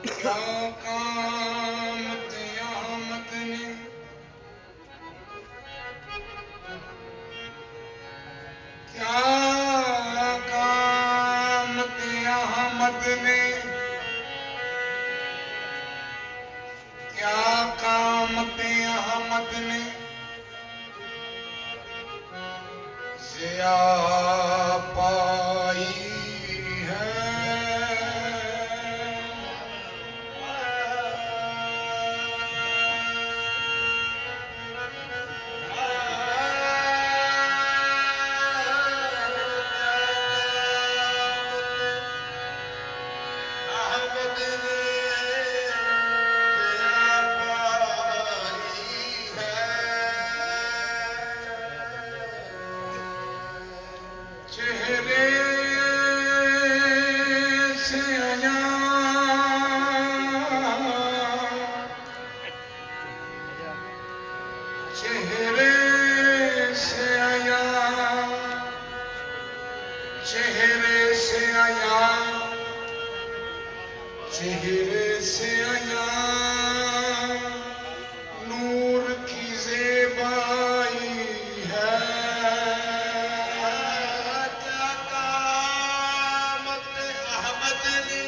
क्या काम क़यामत ने, क्या काम क़यामत ने, क्या काम क़यामत ने ज़िया पाई है। चेहरे से आया, चेहरे से आया, चेहरे से आया, चेहरे से आया, नूर की ज़ेबाई है। क्या कामत अहमद ने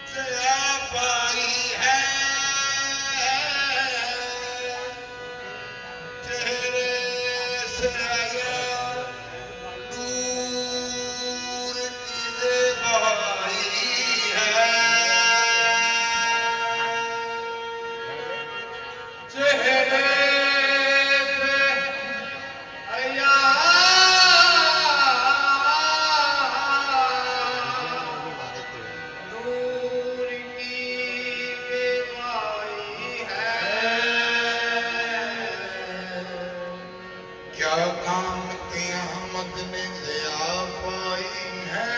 ज़िया पाई है। चेहरे से आया, नूर की ज़ेबाई है। चेहरे से आया, नूर की ज़ेबाई है। क्या काम क़यामत ने ज़िया पाई है।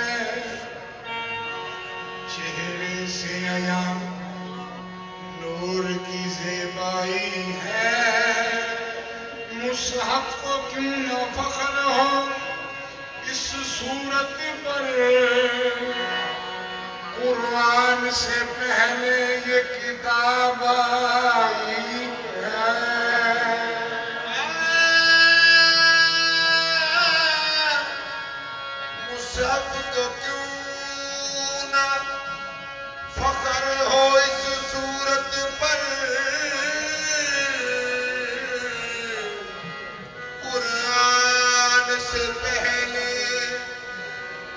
चेहरे से आया, नूर की ज़ेबाई है। मुसहफ को क्यों न फख्र हो इस सूरत पर, कुरान से पहले ये किताब आई है। मुसहफ को क्यों न फख्र हो इस सूरत पर, कुरान से पहले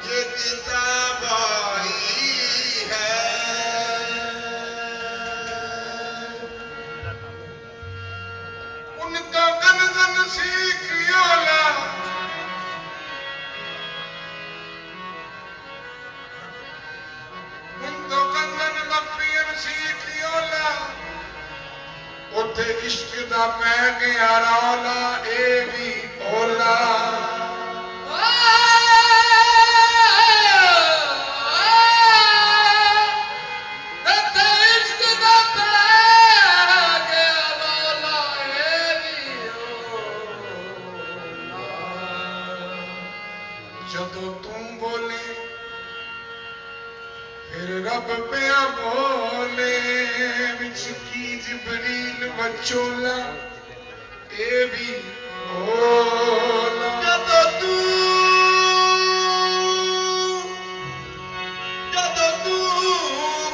ये किताब आई है। उनको गन सीखियोला, उनको गन बकरियन सीखियोला, उते इश्क दा पै गया रौला, ए भी ओला। जदों तुम बोले फिर रब पे बोले, विच की जिबरील बचोला, ए भी ओला। जदों तू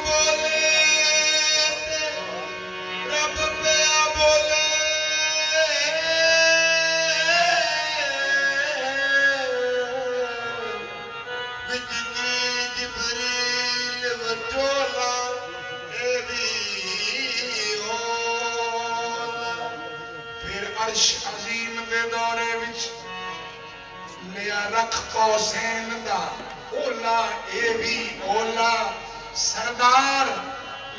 बोले रब पे बोले, विच की जिबरील बचोला, ए भी ओला। फिर अर्श अजीम दे दौरे विच लिया रख कौसैन दा ओला, ए भी ओला। सरदार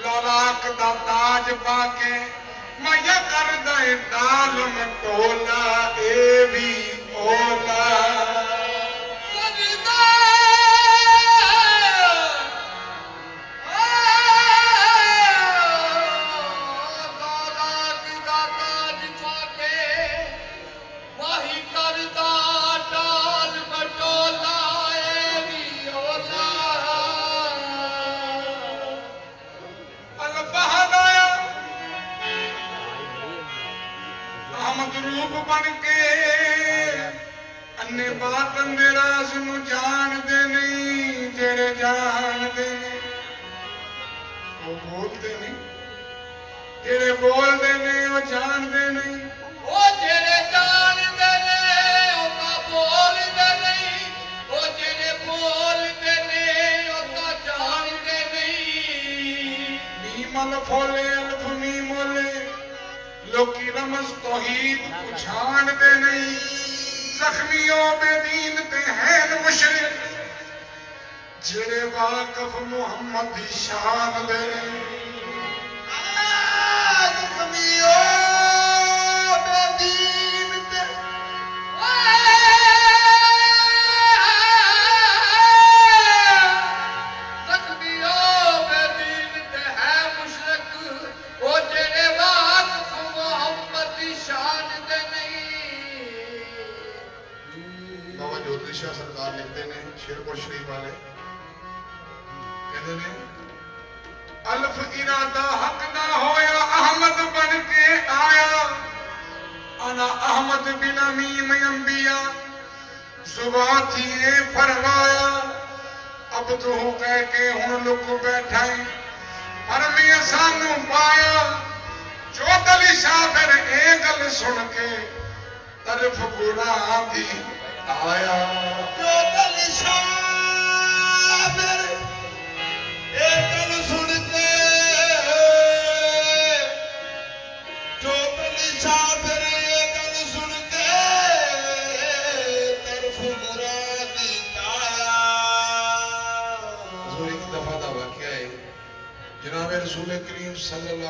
लौलाक दा ताज पाके मैया कर दे तालम टोला, ए भी ओला। रूप बन के अन्ने बातन दे राज नूं जानदे नहीं जेड़े जानदे ने वो बोलते नहीं जेड़े बोलते ने वो जानते नहीं वो जेड़े जानते ने वो तां बोलते नहीं वो जेड़े बोलते ने वो तां जानते नहीं मीमल फोले अल्फ मीमोले लोकी रमज तौहीद को जानते नहीं जख्मियों बेदीन ते हैं मुशरिक जेड़े वाकफ मुहम्मद दी शान दे जख्मियों बेदीन ते जख्मियों बेदीन ते हैं मुशरिक वो जेड़े वाकफ मुहम्मद दी शान दे नहीं। बाबा ज्योति शाह सरकार लिखते ने शेरपुर शरीफ वाले कहते ने अल्फ इरादा हक ना होया अहमद बन के आया अना अहमद बिना मीम अंबिया जुबा थी ये फरमाया अब तो कह के हुन लुक बैठा पर मैं सानू पाया जो दली शाह फिर ए गल सुन के तरफ गुना दी आया जो दली शाह फिर ए गल सुन के जो दली शाह फिर ए गल सुन के तरफ गुना दी आया। एक दफा दा वाकया है जनाब रसूल करीम सल्लल्लाहु